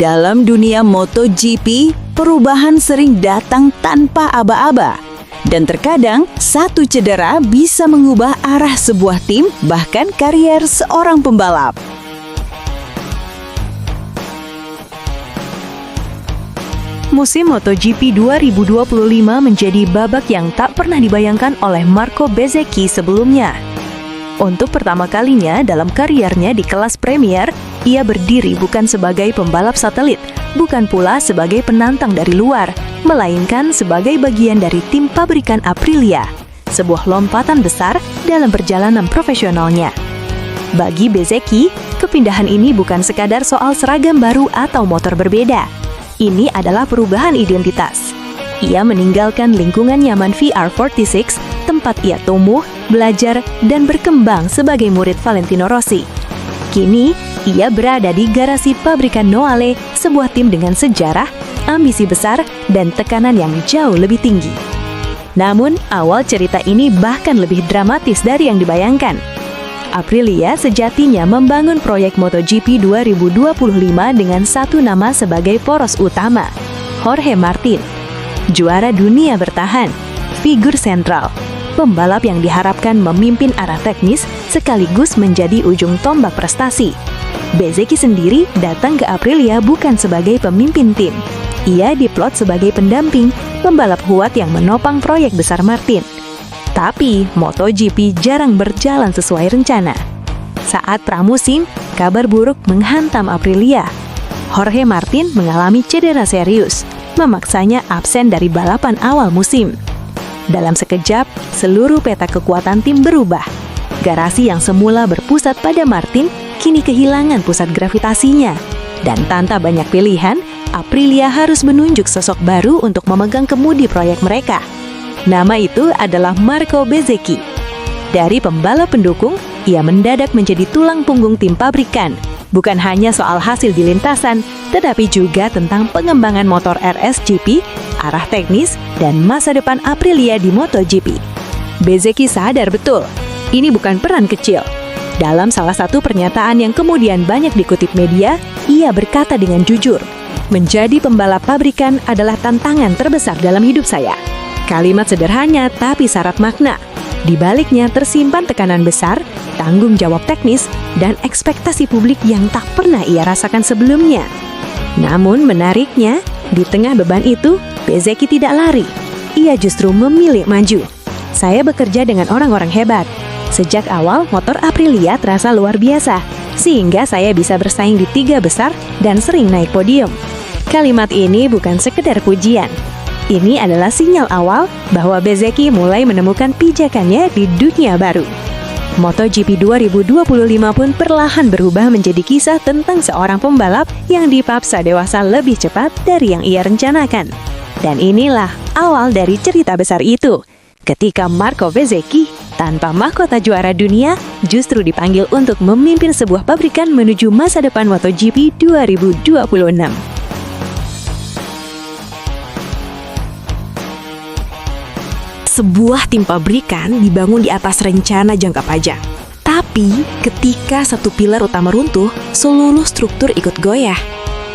Dalam dunia MotoGP, perubahan sering datang tanpa aba-aba. Dan terkadang, satu cedera bisa mengubah arah sebuah tim, bahkan karier seorang pembalap. Musim MotoGP 2025 menjadi babak yang tak pernah dibayangkan oleh Marco Bezzecchi sebelumnya. Untuk pertama kalinya dalam kariernya di kelas Premier, ia berdiri bukan sebagai pembalap satelit, bukan pula sebagai penantang dari luar, melainkan sebagai bagian dari tim pabrikan Aprilia, sebuah lompatan besar dalam perjalanan profesionalnya. Bagi Bezzecchi, kepindahan ini bukan sekadar soal seragam baru atau motor berbeda. Ini adalah perubahan identitas. Ia meninggalkan lingkungan nyaman VR46, tempat ia tumbuh, belajar, dan berkembang sebagai murid Valentino Rossi. Kini, ia berada di garasi pabrikan Noale, sebuah tim dengan sejarah, ambisi besar, dan tekanan yang jauh lebih tinggi. Namun, awal cerita ini bahkan lebih dramatis dari yang dibayangkan. Aprilia sejatinya membangun proyek MotoGP 2025 dengan satu nama sebagai poros utama, Jorge Martin. Juara dunia bertahan, figur sentral, pembalap yang diharapkan memimpin arah teknis sekaligus menjadi ujung tombak prestasi. Bezzecchi sendiri datang ke Aprilia bukan sebagai pemimpin tim. Ia diplot sebagai pendamping, pembalap kuat yang menopang proyek besar Martin. Tapi, MotoGP jarang berjalan sesuai rencana. Saat pramusim, kabar buruk menghantam Aprilia. Jorge Martin mengalami cedera serius, memaksanya absen dari balapan awal musim. Dalam sekejap, seluruh peta kekuatan tim berubah. Garasi yang semula berpusat pada Martin, kini kehilangan pusat gravitasinya. Dan tanpa banyak pilihan, Aprilia harus menunjuk sosok baru untuk memegang kemudi proyek mereka. Nama itu adalah Marco Bezzecchi. Dari pembalap pendukung, ia mendadak menjadi tulang punggung tim pabrikan. Bukan hanya soal hasil di lintasan, tetapi juga tentang pengembangan motor RSGP, arah teknis, dan masa depan Aprilia di MotoGP. Bezzecchi sadar betul, ini bukan peran kecil. Dalam salah satu pernyataan yang kemudian banyak dikutip media, ia berkata dengan jujur, "Menjadi pembalap pabrikan adalah tantangan terbesar dalam hidup saya." Kalimat sederhana tapi syarat makna. Di baliknya tersimpan tekanan besar, tanggung jawab teknis, dan ekspektasi publik yang tak pernah ia rasakan sebelumnya. Namun menariknya, di tengah beban itu, Bezzecchi tidak lari. Ia justru memilih maju. "Saya bekerja dengan orang-orang hebat. Sejak awal, motor Aprilia terasa luar biasa, sehingga saya bisa bersaing di 3 besar dan sering naik podium." Kalimat ini bukan sekedar pujian. Ini adalah sinyal awal bahwa Bezzecchi mulai menemukan pijakannya di dunia baru. MotoGP 2025 pun perlahan berubah menjadi kisah tentang seorang pembalap yang dipaksa dewasa lebih cepat dari yang ia rencanakan. Dan inilah awal dari cerita besar itu, ketika Marco Bezzecchi, tanpa mahkota juara dunia, justru dipanggil untuk memimpin sebuah pabrikan menuju masa depan MotoGP 2026. Sebuah tim pabrikan dibangun di atas rencana jangka panjang. Tapi, ketika satu pilar utama runtuh, seluruh struktur ikut goyah.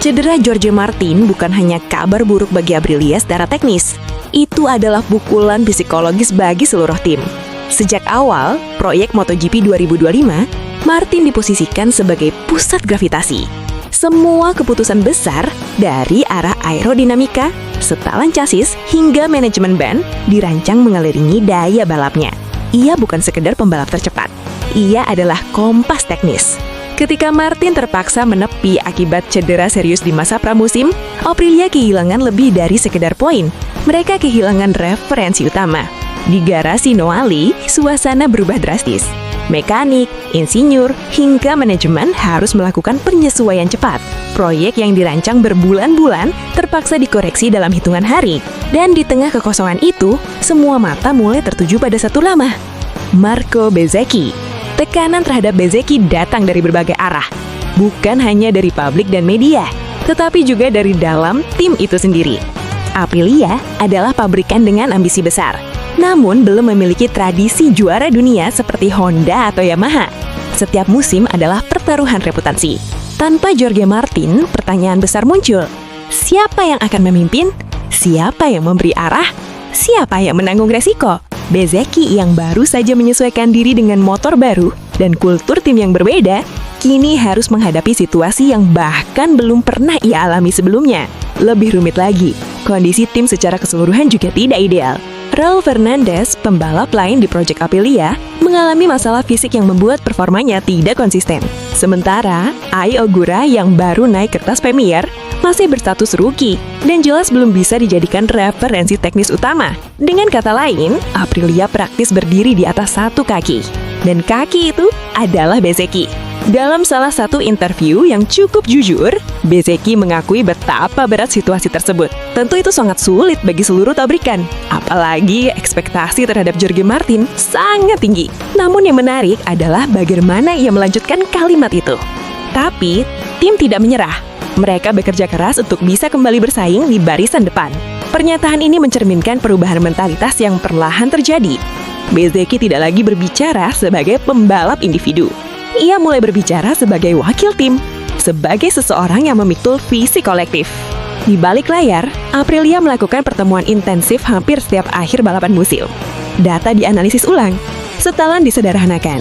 Cedera Jorge Martin bukan hanya kabar buruk bagi Aprilia secara teknis. Itu adalah pukulan psikologis bagi seluruh tim. Sejak awal, proyek MotoGP 2025, Martin diposisikan sebagai pusat gravitasi. Semua keputusan besar, dari arah aerodinamika, setelan chassis, hingga manajemen ban, dirancang mengelilingi daya balapnya. Ia bukan sekedar pembalap tercepat, ia adalah kompas teknis. Ketika Martin terpaksa menepi akibat cedera serius di masa pramusim, Aprilia kehilangan lebih dari sekedar poin. Mereka kehilangan referensi utama. Di garasi Noale, suasana berubah drastis. Mekanik, insinyur, hingga manajemen harus melakukan penyesuaian cepat. Proyek yang dirancang berbulan-bulan terpaksa dikoreksi dalam hitungan hari. Dan di tengah kekosongan itu, semua mata mulai tertuju pada satu nama, Marco Bezzecchi. Tekanan terhadap Bezzecchi datang dari berbagai arah. Bukan hanya dari publik dan media, tetapi juga dari dalam tim itu sendiri. Aprilia adalah pabrikan dengan ambisi besar, namun belum memiliki tradisi juara dunia seperti Honda atau Yamaha. Setiap musim adalah pertaruhan reputasi. Tanpa Jorge Martin, pertanyaan besar muncul. Siapa yang akan memimpin? Siapa yang memberi arah? Siapa yang menanggung resiko? Bezzecchi yang baru saja menyesuaikan diri dengan motor baru dan kultur tim yang berbeda, kini harus menghadapi situasi yang bahkan belum pernah ia alami sebelumnya. Lebih rumit lagi, kondisi tim secara keseluruhan juga tidak ideal. Raul Fernandez, pembalap lain di Project Aprilia, mengalami masalah fisik yang membuat performanya tidak konsisten. Sementara, Ai Ogura yang baru naik kertas Premier masih berstatus rookie dan jelas belum bisa dijadikan referensi teknis utama. Dengan kata lain, Aprilia praktis berdiri di atas satu kaki. Dan kaki itu adalah Bezzecchi. Dalam salah satu interview yang cukup jujur, Bezzecchi mengakui betapa berat situasi tersebut. Tentu itu sangat sulit bagi seluruh pabrikan. Apalagi ekspektasi terhadap Jorge Martin sangat tinggi. Namun yang menarik adalah bagaimana ia melanjutkan kalimat itu. Tapi, tim tidak menyerah. Mereka bekerja keras untuk bisa kembali bersaing di barisan depan. Pernyataan ini mencerminkan perubahan mentalitas yang perlahan terjadi. Bezzecchi tidak lagi berbicara sebagai pembalap individu. Ia mulai berbicara sebagai wakil tim, sebagai seseorang yang memikul visi kolektif. Di balik layar, Aprilia melakukan pertemuan intensif hampir setiap akhir balapan musim. Data dianalisis ulang, setelan disederhanakan.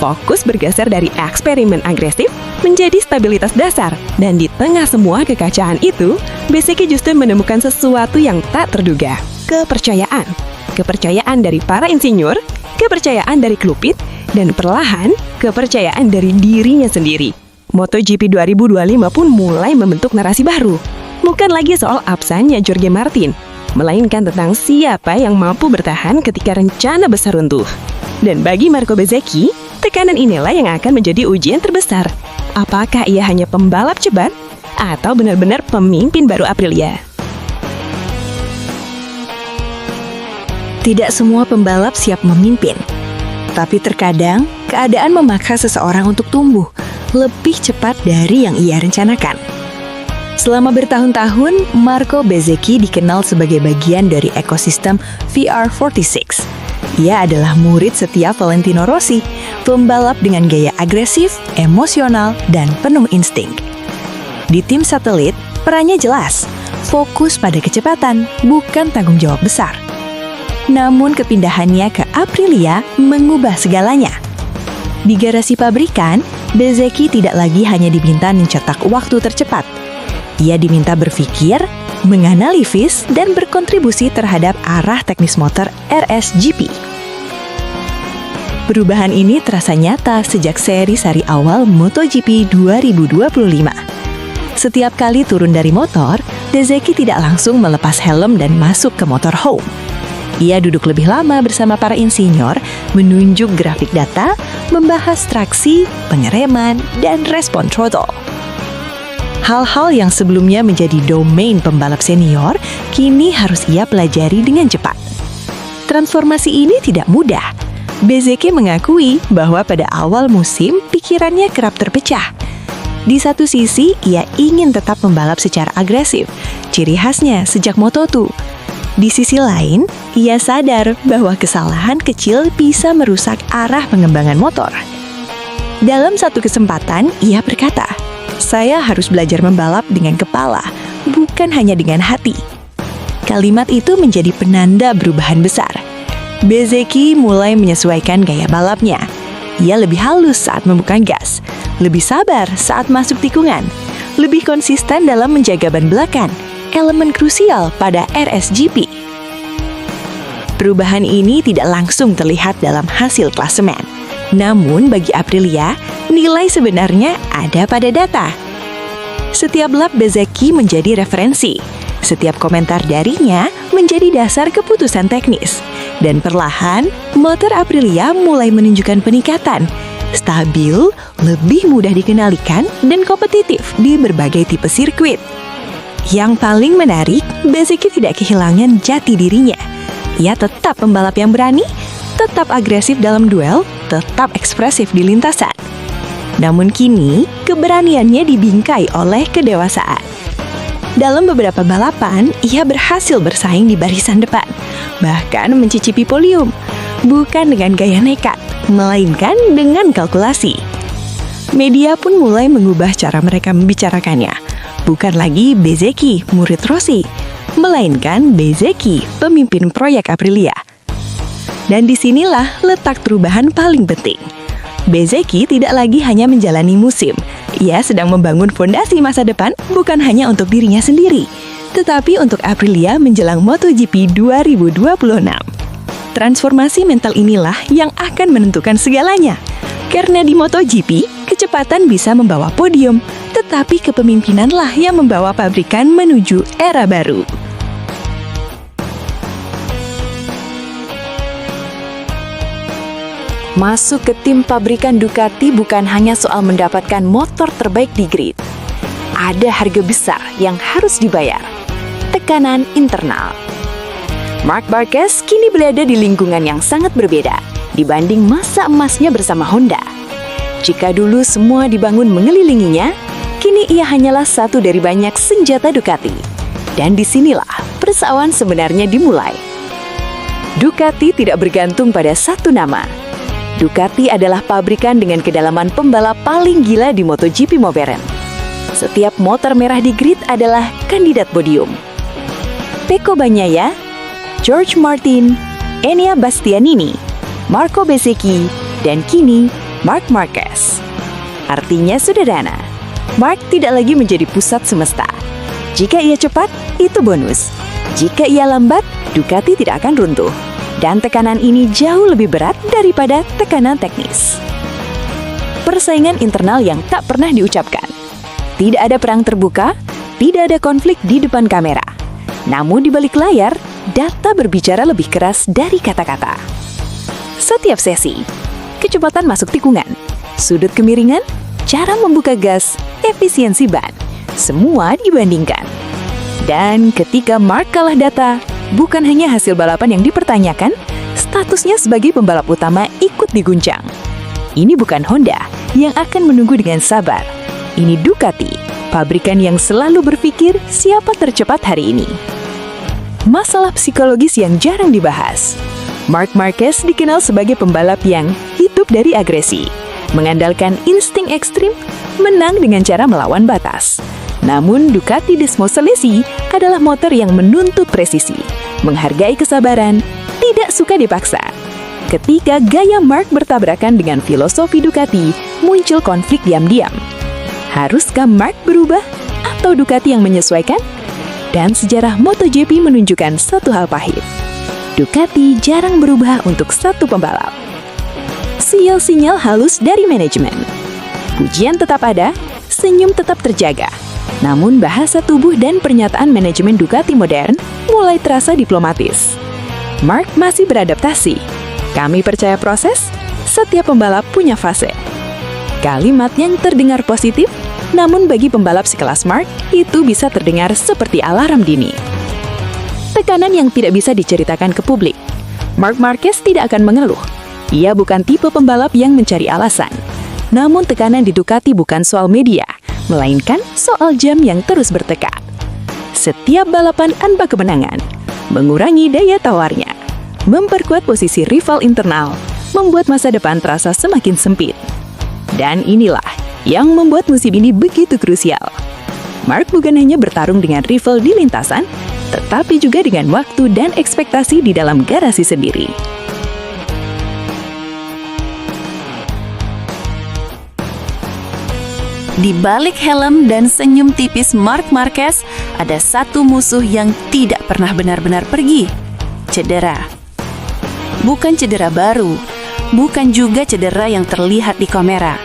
Fokus bergeser dari eksperimen agresif menjadi stabilitas dasar. Dan di tengah semua kekacauan itu, Bezzecchi justru menemukan sesuatu yang tak terduga. Kepercayaan. Kepercayaan dari para insinyur, kepercayaan dari klub pit, dan perlahan kepercayaan dari dirinya sendiri. MotoGP 2025 pun mulai membentuk narasi baru. Bukan lagi soal absennya Jorge Martin, melainkan tentang siapa yang mampu bertahan ketika rencana besar runtuh. Dan bagi Marco Bezzecchi, tekanan inilah yang akan menjadi ujian terbesar. Apakah ia hanya pembalap cepat atau benar-benar pemimpin baru Aprilia? Tidak semua pembalap siap memimpin. Tapi terkadang, keadaan memaksa seseorang untuk tumbuh lebih cepat dari yang ia rencanakan. Selama bertahun-tahun, Marco Bezzecchi dikenal sebagai bagian dari ekosistem VR46. Ia adalah murid setia Valentino Rossi, pembalap dengan gaya agresif, emosional, dan penuh insting. Di tim satelit, perannya jelas, fokus pada kecepatan, bukan tanggung jawab besar. Namun kepindahannya ke Aprilia mengubah segalanya. Di garasi pabrikan, Bezzecchi tidak lagi hanya diminta mencetak waktu tercepat. Ia diminta berpikir, menganalisis, dan berkontribusi terhadap arah teknis motor RSGP. Perubahan ini terasa nyata sejak seri awal MotoGP 2025. Setiap kali turun dari motor, Bezzecchi tidak langsung melepas helm dan masuk ke motorhome. Ia duduk lebih lama bersama para insinyur, menunjuk grafik data, membahas traksi, pengereman, dan respon throttle. Hal-hal yang sebelumnya menjadi domain pembalap senior, kini harus ia pelajari dengan cepat. Transformasi ini tidak mudah. Bezzecchi mengakui bahwa pada awal musim, pikirannya kerap terpecah. Di satu sisi, ia ingin tetap membalap secara agresif, ciri khasnya sejak Moto2. Di sisi lain, ia sadar bahwa kesalahan kecil bisa merusak arah pengembangan motor. Dalam satu kesempatan, ia berkata, "Saya harus belajar membalap dengan kepala, bukan hanya dengan hati." Kalimat itu menjadi penanda perubahan besar. Bezzecchi mulai menyesuaikan gaya balapnya. Ia lebih halus saat membuka gas, lebih sabar saat masuk tikungan, lebih konsisten dalam menjaga ban belakang, elemen krusial pada RSGP. Perubahan ini tidak langsung terlihat dalam hasil klasemen. Namun bagi Aprilia, nilai sebenarnya ada pada data. Setiap lap Bezzecchi menjadi referensi. Setiap komentar darinya menjadi dasar keputusan teknis. Dan perlahan, motor Aprilia mulai menunjukkan peningkatan. Stabil, lebih mudah dikendalikan, dan kompetitif di berbagai tipe sirkuit. Yang paling menarik, Bezzecchi tidak kehilangan jati dirinya. Ia tetap pembalap yang berani, tetap agresif dalam duel, tetap ekspresif di lintasan. Namun kini, keberaniannya dibingkai oleh kedewasaan. Dalam beberapa balapan, ia berhasil bersaing di barisan depan, bahkan mencicipi podium, bukan dengan gaya nekat, melainkan dengan kalkulasi. Media pun mulai mengubah cara mereka membicarakannya. Bukan lagi Bezzecchi, murid Rossi, melainkan Bezzecchi, pemimpin proyek Aprilia. Dan disinilah letak perubahan paling penting. Bezzecchi tidak lagi hanya menjalani musim. Ia sedang membangun fondasi masa depan bukan hanya untuk dirinya sendiri, tetapi untuk Aprilia menjelang MotoGP 2026. Transformasi mental inilah yang akan menentukan segalanya. Karena di MotoGP, kecepatan bisa membawa podium, tetapi kepemimpinanlah yang membawa pabrikan menuju era baru. Masuk ke tim pabrikan Ducati bukan hanya soal mendapatkan motor terbaik di grid. Ada harga besar yang harus dibayar. Tekanan internal. Marc Marquez kini berada di lingkungan yang sangat berbeda dibanding masa emasnya bersama Honda. Jika dulu semua dibangun mengelilinginya, kini ia hanyalah satu dari banyak senjata Ducati. Dan disinilah persamaan sebenarnya dimulai. Ducati tidak bergantung pada satu nama. Ducati adalah pabrikan dengan kedalaman pembalap paling gila di MotoGP modern. Setiap motor merah di grid adalah kandidat podium. Pecco Bagnaia, George Martin, Enea Bastianini, Marco Bezzecchi, dan kini Marc Marquez. Artinya sederhana, Marc tidak lagi menjadi pusat semesta. Jika ia cepat, itu bonus. Jika ia lambat, Ducati tidak akan runtuh. Dan tekanan ini jauh lebih berat daripada tekanan teknis. Persaingan internal yang tak pernah diucapkan. Tidak ada perang terbuka, tidak ada konflik di depan kamera. Namun di balik layar, data berbicara lebih keras dari kata-kata. Setiap sesi, kecepatan masuk tikungan, sudut kemiringan, cara membuka gas, efisiensi ban, semua dibandingkan. Dan ketika Marc kalah data, bukan hanya hasil balapan yang dipertanyakan, statusnya sebagai pembalap utama ikut diguncang. Ini bukan Honda yang akan menunggu dengan sabar. Ini Ducati, pabrikan yang selalu berpikir siapa tercepat hari ini. Masalah psikologis yang jarang dibahas. Marc Marquez dikenal sebagai pembalap yang hidup dari agresi, mengandalkan insting ekstrim, menang dengan cara melawan batas. Namun Ducati Desmo Salesi adalah motor yang menuntut presisi, menghargai kesabaran, tidak suka dipaksa. Ketika gaya Marc bertabrakan dengan filosofi Ducati, muncul konflik diam-diam. Haruskah Marc berubah atau Ducati yang menyesuaikan? Dan sejarah MotoGP menunjukkan satu hal pahit. Ducati jarang berubah untuk satu pembalap. Sinyal-sinyal halus dari manajemen. Pujian tetap ada, senyum tetap terjaga. Namun bahasa tubuh dan pernyataan manajemen Ducati modern mulai terasa diplomatis. Marc masih beradaptasi. Kami percaya proses, setiap pembalap punya fase. Kalimat yang terdengar positif, namun bagi pembalap sekelas Marc, itu bisa terdengar seperti alarm dini. Tekanan yang tidak bisa diceritakan ke publik. Marc Marquez tidak akan mengeluh. Ia bukan tipe pembalap yang mencari alasan. Namun tekanan di Ducati bukan soal media, melainkan soal jam yang terus bertekad. Setiap balapan tanpa kemenangan, mengurangi daya tawarnya, memperkuat posisi rival internal, membuat masa depan terasa semakin sempit. Dan inilah yang membuat musim ini begitu krusial. Marc bukan hanya bertarung dengan rival di lintasan, tetapi juga dengan waktu dan ekspektasi di dalam garasi sendiri. Di balik helm dan senyum tipis Marc Marquez, ada satu musuh yang tidak pernah benar-benar pergi. Cedera. Bukan cedera baru, bukan juga cedera yang terlihat di kamera.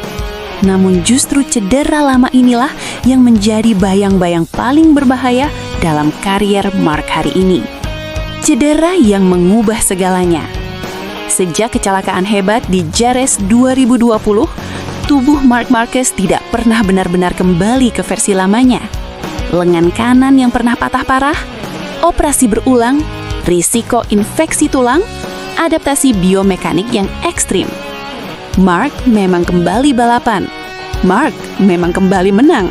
Namun justru cedera lama inilah yang menjadi bayang-bayang paling berbahaya dalam karier Marc hari ini. Cedera yang mengubah segalanya. Sejak kecelakaan hebat di Jerez 2020, tubuh Marc Marquez tidak pernah benar-benar kembali ke versi lamanya. Lengan kanan yang pernah patah parah, operasi berulang, risiko infeksi tulang, adaptasi biomekanik yang ekstrim. Marc memang kembali balapan. Marc memang kembali menang.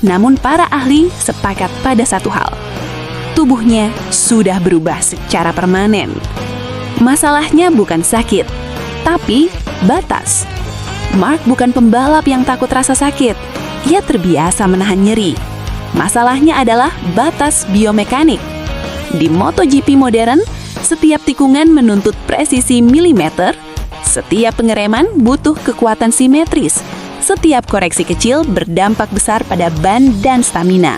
Namun para ahli sepakat pada satu hal. Tubuhnya sudah berubah secara permanen. Masalahnya bukan sakit, tapi batas. Mark bukan pembalap yang takut rasa sakit. Ia terbiasa menahan nyeri. Masalahnya adalah batas biomekanik. Di MotoGP modern, setiap tikungan menuntut presisi milimeter, setiap pengereman butuh kekuatan simetris, setiap koreksi kecil berdampak besar pada ban dan stamina.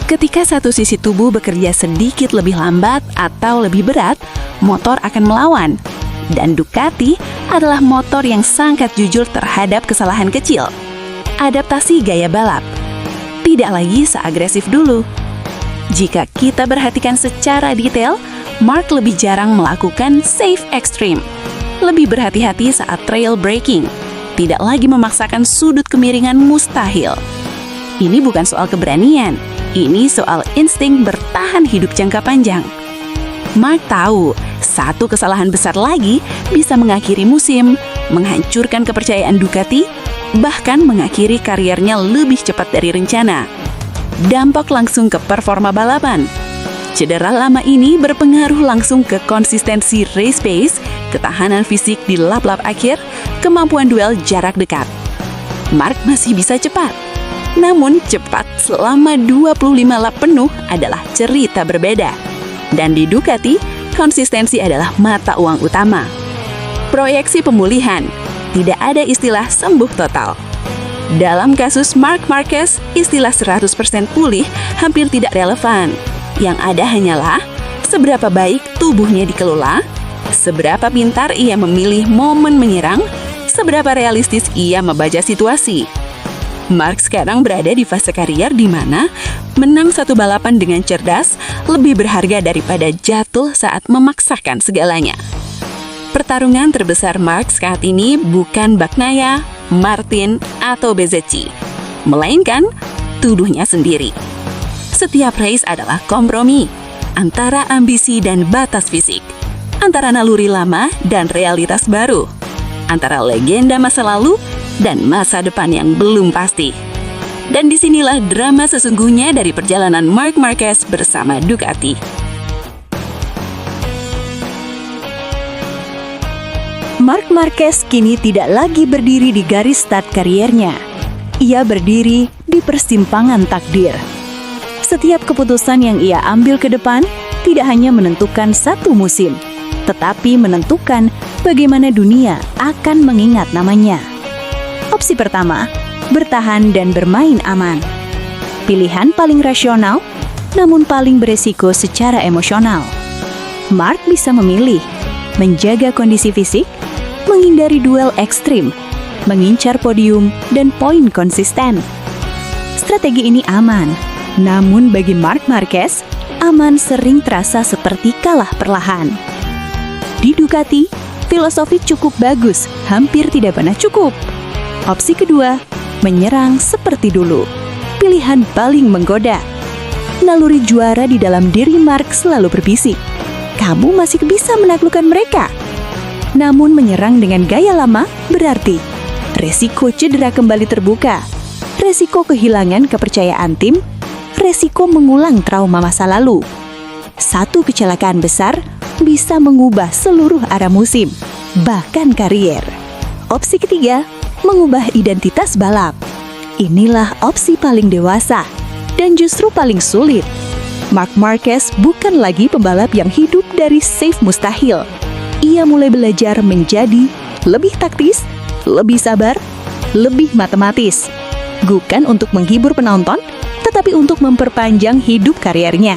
Ketika satu sisi tubuh bekerja sedikit lebih lambat atau lebih berat, motor akan melawan. Dan Ducati adalah motor yang sangat jujur terhadap kesalahan kecil. Adaptasi gaya balap. Tidak lagi seagresif dulu. Jika kita perhatikan secara detail, Mark lebih jarang melakukan safe extreme. Lebih berhati-hati saat trail braking. Tidak lagi memaksakan sudut kemiringan mustahil. Ini bukan soal keberanian. Ini soal insting bertahan hidup jangka panjang. Mark tahu, satu kesalahan besar lagi bisa mengakhiri musim, menghancurkan kepercayaan Ducati, bahkan mengakhiri kariernya lebih cepat dari rencana. Dampak langsung ke performa balapan. Cedera lama ini berpengaruh langsung ke konsistensi race pace, ketahanan fisik di lap-lap akhir, kemampuan duel jarak dekat. Mark masih bisa cepat. Namun cepat selama 25 lap penuh adalah cerita berbeda. Dan di Ducati, konsistensi adalah mata uang utama. Proyeksi pemulihan, tidak ada istilah sembuh total. Dalam kasus Marc Marquez, istilah 100% pulih hampir tidak relevan. Yang ada hanyalah seberapa baik tubuhnya dikelola, seberapa pintar ia memilih momen menyerang, seberapa realistis ia membaca situasi. Mark sekarang berada di fase karier di mana menang satu balapan dengan cerdas lebih berharga daripada jatuh saat memaksakan segalanya. Pertarungan terbesar Mark saat ini bukan Bagnaia, Martin, atau Bezzecchi, melainkan tubuhnya sendiri. Setiap race adalah kompromi antara ambisi dan batas fisik, antara naluri lama dan realitas baru, antara legenda masa lalu dan masa depan yang belum pasti. Dan disinilah drama sesungguhnya dari perjalanan Marc Marquez bersama Ducati. Marc Marquez kini tidak lagi berdiri di garis start kariernya. Ia berdiri di persimpangan takdir. Setiap keputusan yang ia ambil ke depan tidak hanya menentukan satu musim, tetapi menentukan bagaimana dunia akan mengingat namanya. Opsi pertama, bertahan dan bermain aman. Pilihan paling rasional, namun paling beresiko secara emosional. Mark bisa memilih, menjaga kondisi fisik, menghindari duel ekstrim, mengincar podium, dan poin konsisten. Strategi ini aman, namun bagi Marc Marquez, aman sering terasa seperti kalah perlahan. Di Ducati, filosofi cukup bagus, hampir tidak pernah cukup. Opsi kedua, menyerang seperti dulu. Pilihan paling menggoda. Naluri juara di dalam diri Mark selalu berbisik. Kamu masih bisa menaklukkan mereka. Namun menyerang dengan gaya lama berarti resiko cedera kembali terbuka, resiko kehilangan kepercayaan tim, resiko mengulang trauma masa lalu. Satu kecelakaan besar bisa mengubah seluruh arah musim, bahkan karier. Opsi ketiga, mengubah identitas balap. Inilah opsi paling dewasa dan justru paling sulit. Marc Marquez bukan lagi pembalap yang hidup dari safe mustahil. Ia mulai belajar menjadi lebih taktis, lebih sabar, lebih matematis. Bukan untuk menghibur penonton, tetapi untuk memperpanjang hidup kariernya.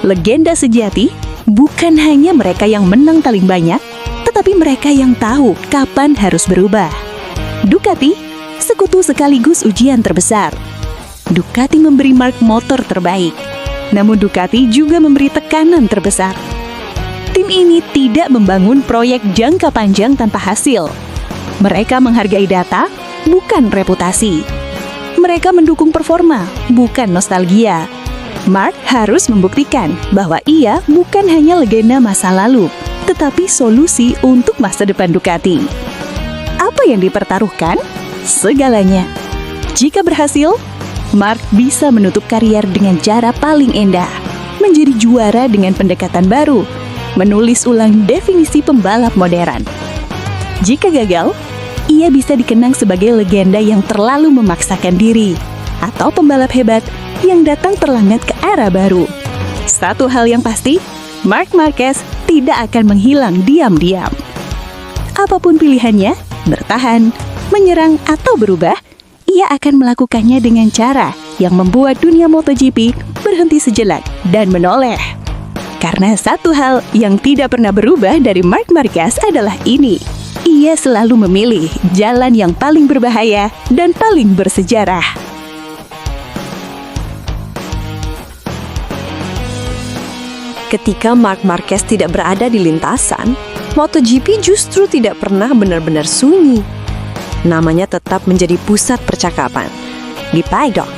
Legenda sejati bukan hanya mereka yang menang paling banyak, tetapi mereka yang tahu kapan harus berubah. Ducati, sekutu sekaligus ujian terbesar. Ducati memberi Mark motor terbaik, namun Ducati juga memberi tekanan terbesar. Tim ini tidak membangun proyek jangka panjang tanpa hasil. Mereka menghargai data, bukan reputasi. Mereka mendukung performa, bukan nostalgia. Mark harus membuktikan bahwa ia bukan hanya legenda masa lalu, tetapi solusi untuk masa depan Ducati. Apa yang dipertaruhkan? Segalanya. Jika berhasil, Mark bisa menutup karier dengan cara paling indah, menjadi juara dengan pendekatan baru, menulis ulang definisi pembalap modern. Jika gagal, ia bisa dikenang sebagai legenda yang terlalu memaksakan diri, atau pembalap hebat yang datang terlambat ke era baru. Satu hal yang pasti, Marc Marquez tidak akan menghilang diam-diam. Apapun pilihannya, bertahan, menyerang, atau berubah, ia akan melakukannya dengan cara yang membuat dunia MotoGP berhenti sejenak dan menoleh. Karena satu hal yang tidak pernah berubah dari Marc Marquez adalah ini. Ia selalu memilih jalan yang paling berbahaya dan paling bersejarah. Ketika Marc Marquez tidak berada di lintasan, MotoGP justru tidak pernah benar-benar sunyi. Namanya tetap menjadi pusat percakapan. Di paddock,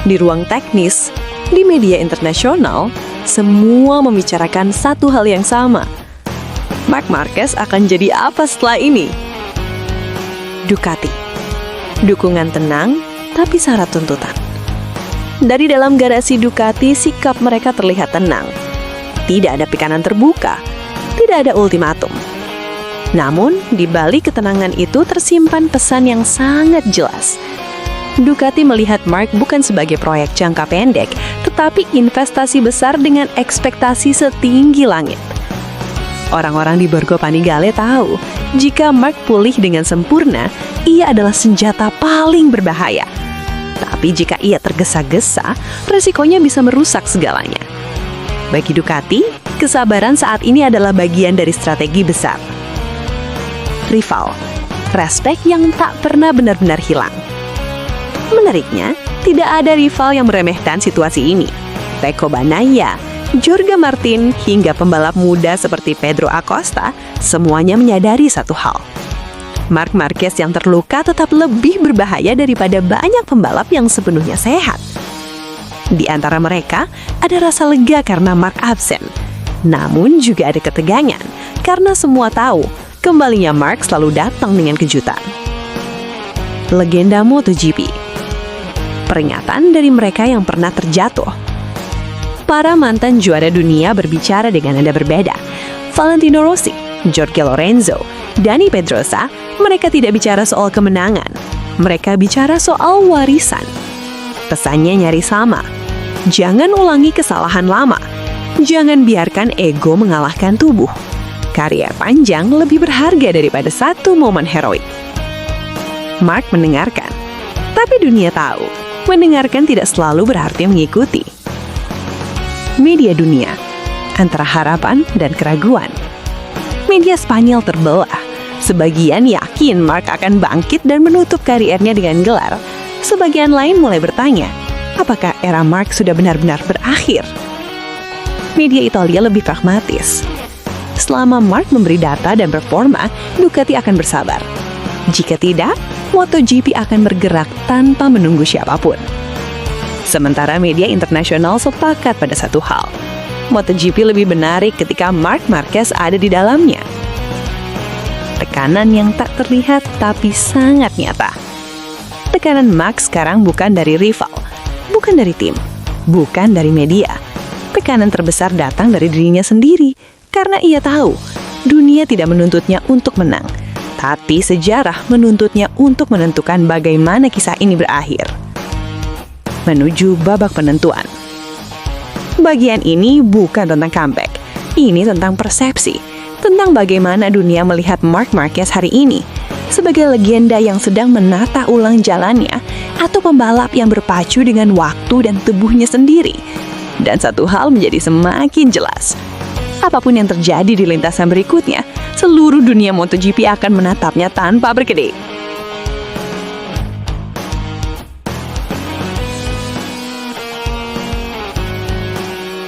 di ruang teknis, di media internasional, semua membicarakan satu hal yang sama. Marc Marquez akan jadi apa setelah ini? Ducati. Dukungan tenang, tapi syarat tuntutan. Dari dalam garasi Ducati, sikap mereka terlihat tenang. Tidak ada tekanan terbuka, tidak ada ultimatum. Namun, di balik ketenangan itu tersimpan pesan yang sangat jelas. Ducati melihat Marc bukan sebagai proyek jangka pendek, tetapi investasi besar dengan ekspektasi setinggi langit. Orang-orang di Borgo Panigale tahu, jika Marc pulih dengan sempurna, ia adalah senjata paling berbahaya. Tapi jika ia tergesa-gesa, resikonya bisa merusak segalanya. Bagi Ducati, kesabaran saat ini adalah bagian dari strategi besar. Rival, respek yang tak pernah benar-benar hilang. Menariknya, tidak ada rival yang meremehkan situasi ini. Pecco Bagnaia, Jorge Martin, hingga pembalap muda seperti Pedro Acosta, semuanya menyadari satu hal. Marc Marquez yang terluka tetap lebih berbahaya daripada banyak pembalap yang sepenuhnya sehat. Di antara mereka, ada rasa lega karena Marc absen. Namun juga ada ketegangan, karena semua tahu kembalinya Marc selalu datang dengan kejutan. Legenda MotoGP. Peringatan dari mereka yang pernah terjatuh. Para mantan juara dunia berbicara dengan nada berbeda. Valentino Rossi, Jorge Lorenzo, Dani Pedrosa, mereka tidak bicara soal kemenangan. Mereka bicara soal warisan. Pesannya nyaris sama. Jangan ulangi kesalahan lama. Jangan biarkan ego mengalahkan tubuh. Karier panjang lebih berharga daripada satu momen heroik. Marc mendengarkan. Tapi dunia tahu, mendengarkan tidak selalu berarti mengikuti. Media dunia, antara harapan dan keraguan. Media Spanyol terbelah. Sebagian yakin Marc akan bangkit dan menutup kariernya dengan gelar. Sebagian lain mulai bertanya, apakah era Marc sudah benar-benar berakhir? Media Italia lebih pragmatis. Selama Marc memberi data dan performa, Ducati akan bersabar. Jika tidak, MotoGP akan bergerak tanpa menunggu siapapun. Sementara media internasional sepakat pada satu hal. MotoGP lebih menarik ketika Marc Marquez ada di dalamnya. Tekanan yang tak terlihat tapi sangat nyata. Tekanan Marc sekarang bukan dari rival, bukan dari tim, bukan dari media. Tekanan terbesar datang dari dirinya sendiri, karena ia tahu dunia tidak menuntutnya untuk menang, tapi sejarah menuntutnya untuk menentukan bagaimana kisah ini berakhir. Menuju babak penentuan. Bagian ini bukan tentang comeback, ini tentang persepsi, tentang bagaimana dunia melihat Marc Marquez hari ini, sebagai legenda yang sedang menata ulang jalannya, atau pembalap yang berpacu dengan waktu dan tubuhnya sendiri. Dan satu hal menjadi semakin jelas. Apapun yang terjadi di lintasan berikutnya, seluruh dunia MotoGP akan menatapnya tanpa berkedip.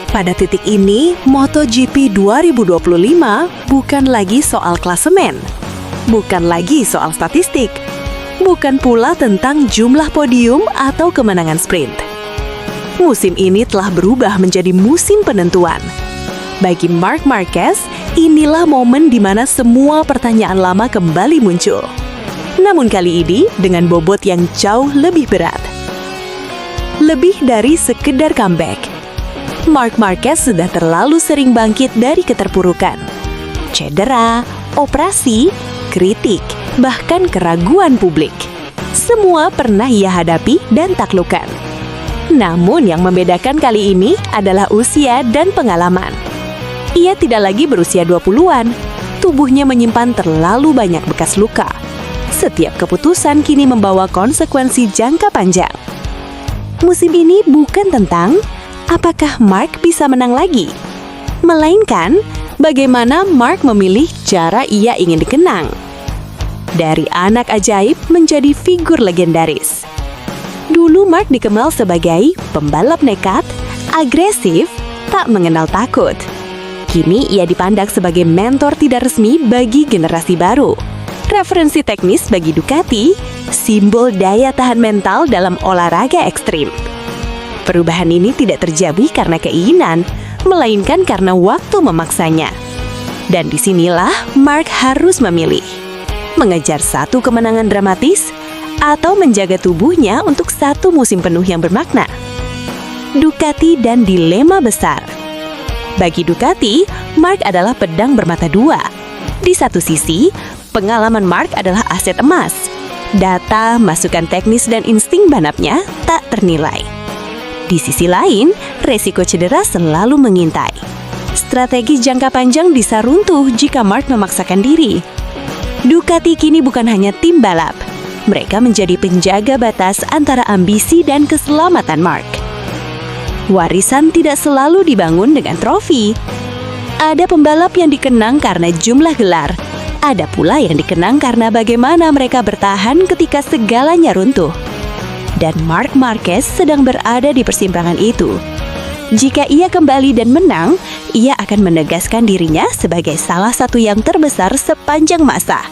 Pada titik ini, MotoGP 2025 bukan lagi soal klasemen, bukan lagi soal statistik, bukan pula tentang jumlah podium atau kemenangan sprint. Musim ini telah berubah menjadi musim penentuan. Bagi Marc Marquez, inilah momen di mana semua pertanyaan lama kembali muncul. Namun kali ini dengan bobot yang jauh lebih berat. Lebih dari sekedar comeback. Marc Marquez sudah terlalu sering bangkit dari keterpurukan. Cedera, operasi, kritik, bahkan keraguan publik. Semua pernah ia hadapi dan taklukkan. Namun yang membedakan kali ini adalah usia dan pengalaman. Ia tidak lagi berusia 20-an. Tubuhnya menyimpan terlalu banyak bekas luka. Setiap keputusan kini membawa konsekuensi jangka panjang. Musim ini bukan tentang apakah Mark bisa menang lagi, melainkan bagaimana Mark memilih cara ia ingin dikenang. Dari anak ajaib menjadi figur legendaris. Dulu Mark dikenal sebagai pembalap nekat, agresif, tak mengenal takut. Kini ia dipandang sebagai mentor tidak resmi bagi generasi baru. Referensi teknis bagi Ducati, simbol daya tahan mental dalam olahraga ekstrim. Perubahan ini tidak terjadi karena keinginan, melainkan karena waktu memaksanya. Dan disinilah Mark harus memilih, mengejar satu kemenangan dramatis atau menjaga tubuhnya untuk satu musim penuh yang bermakna. Ducati dan dilema besar. Bagi Ducati, Mark adalah pedang bermata dua. Di satu sisi, pengalaman Mark adalah aset emas. Data, masukan teknis, dan insting balapnya tak ternilai. Di sisi lain, resiko cedera selalu mengintai. Strategi jangka panjang bisa runtuh jika Mark memaksakan diri. Ducati kini bukan hanya tim balap. Mereka menjadi penjaga batas antara ambisi dan keselamatan Mark. Warisan tidak selalu dibangun dengan trofi. Ada pembalap yang dikenang karena jumlah gelar. Ada pula yang dikenang karena bagaimana mereka bertahan ketika segalanya runtuh. Dan Marc Marquez sedang berada di persimpangan itu. Jika ia kembali dan menang, ia akan menegaskan dirinya sebagai salah satu yang terbesar sepanjang masa.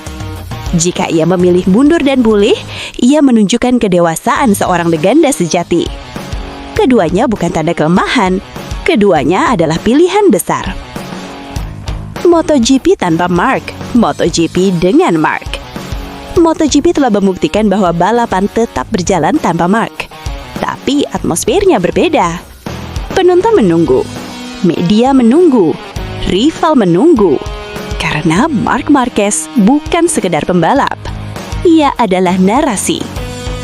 Jika ia memilih mundur dan pulih, ia menunjukkan kedewasaan seorang legenda sejati. Keduanya bukan tanda kelemahan, keduanya adalah pilihan besar. MotoGP tanpa Mark, MotoGP dengan Mark. MotoGP telah membuktikan bahwa balapan tetap berjalan tanpa Mark. Tapi atmosfernya berbeda. Penonton menunggu, media menunggu, rival menunggu. Karena Marc Marquez bukan sekedar pembalap. Ia adalah narasi.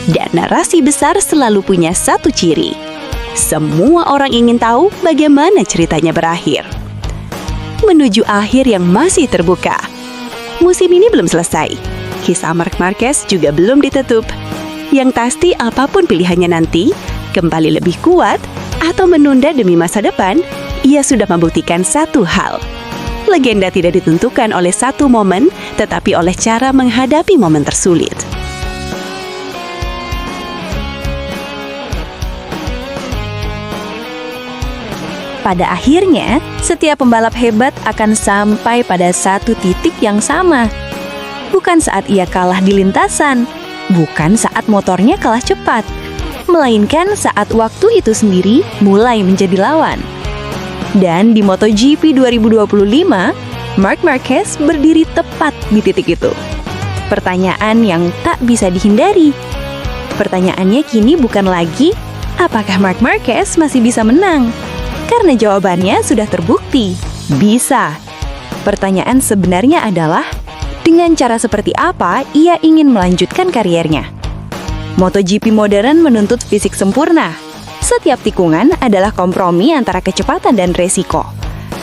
Dan narasi besar selalu punya satu ciri. Semua orang ingin tahu bagaimana ceritanya berakhir. Menuju akhir yang masih terbuka. Musim ini belum selesai. Kisah Marc Marquez juga belum ditutup. Yang pasti apapun pilihannya nanti, kembali lebih kuat atau menunda demi masa depan, ia sudah membuktikan satu hal. Legenda tidak ditentukan oleh satu momen, tetapi oleh cara menghadapi momen tersulit. Pada akhirnya, setiap pembalap hebat akan sampai pada satu titik yang sama. Bukan saat ia kalah di lintasan, bukan saat motornya kalah cepat, melainkan saat waktu itu sendiri mulai menjadi lawan. Dan di MotoGP 2025, Marc Marquez berdiri tepat di titik itu. Pertanyaan yang tak bisa dihindari. Pertanyaannya kini bukan lagi, apakah Marc Marquez masih bisa menang? Karena jawabannya sudah terbukti, bisa. Pertanyaan sebenarnya adalah, dengan cara seperti apa ia ingin melanjutkan kariernya? MotoGP modern menuntut fisik sempurna. Setiap tikungan adalah kompromi antara kecepatan dan resiko.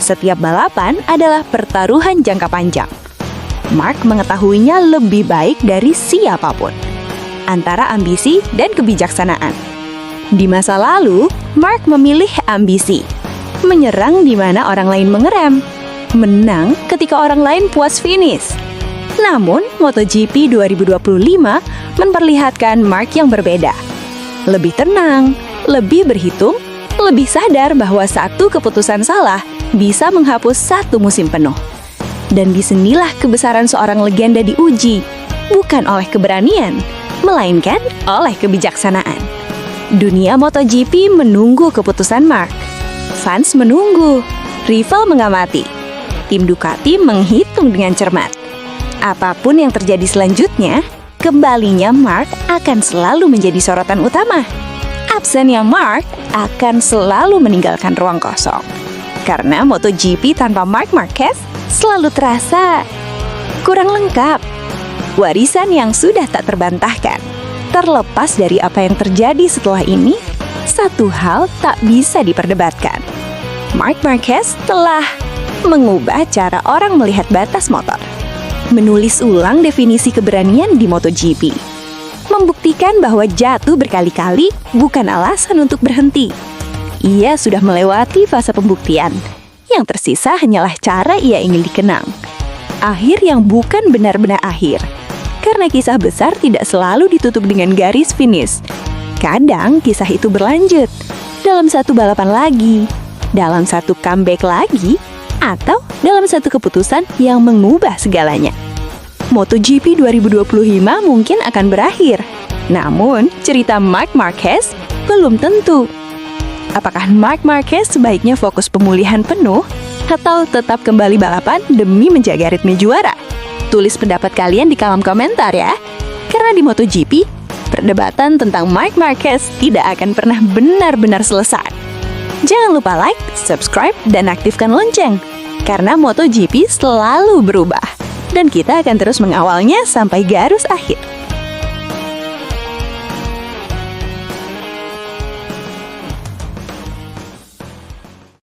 Setiap balapan adalah pertaruhan jangka panjang. Marc mengetahuinya lebih baik dari siapapun. Antara ambisi dan kebijaksanaan. Di masa lalu, Marc memilih ambisi. Menyerang di mana orang lain mengerem. Menang ketika orang lain puas finish. Namun, MotoGP 2025 memperlihatkan Marc yang berbeda. Lebih tenang, lebih berhitung, lebih sadar bahwa satu keputusan salah bisa menghapus satu musim penuh. Dan disinilah kebesaran seorang legenda diuji, bukan oleh keberanian, melainkan oleh kebijaksanaan. Dunia MotoGP menunggu keputusan Marc. Fans menunggu, rival mengamati. Tim Ducati menghitung dengan cermat. Apapun yang terjadi selanjutnya, kembalinya Marc akan selalu menjadi sorotan utama. Absennya Marc akan selalu meninggalkan ruang kosong. Karena MotoGP tanpa Marc Marquez selalu terasa kurang lengkap. warisan yang sudah tak terbantahkan. Terlepas dari apa yang terjadi setelah ini, satu hal tak bisa diperdebatkan. Marc Marquez telah mengubah cara orang melihat batas motor. Menulis ulang definisi keberanian di MotoGP. Membuktikan bahwa jatuh berkali-kali bukan alasan untuk berhenti. Ia sudah melewati fase pembuktian. Yang tersisa hanyalah cara ia ingin dikenang. Akhir yang bukan benar-benar akhir. Karena kisah besar tidak selalu ditutup dengan garis finish. Kadang kisah itu berlanjut dalam satu balapan lagi, dalam satu comeback lagi, atau dalam satu keputusan yang mengubah segalanya. MotoGP 2025 mungkin akan berakhir. Namun, cerita Marc Marquez belum tentu. Apakah Marc Marquez sebaiknya fokus pemulihan penuh atau tetap kembali balapan demi menjaga ritme juara? Tulis pendapat kalian di kolom komentar ya. Karena di MotoGP, perdebatan tentang Marc Marquez tidak akan pernah benar-benar selesai. Jangan lupa like, subscribe, dan aktifkan lonceng. Karena MotoGP selalu berubah. Dan kita akan terus mengawalnya sampai garis akhir.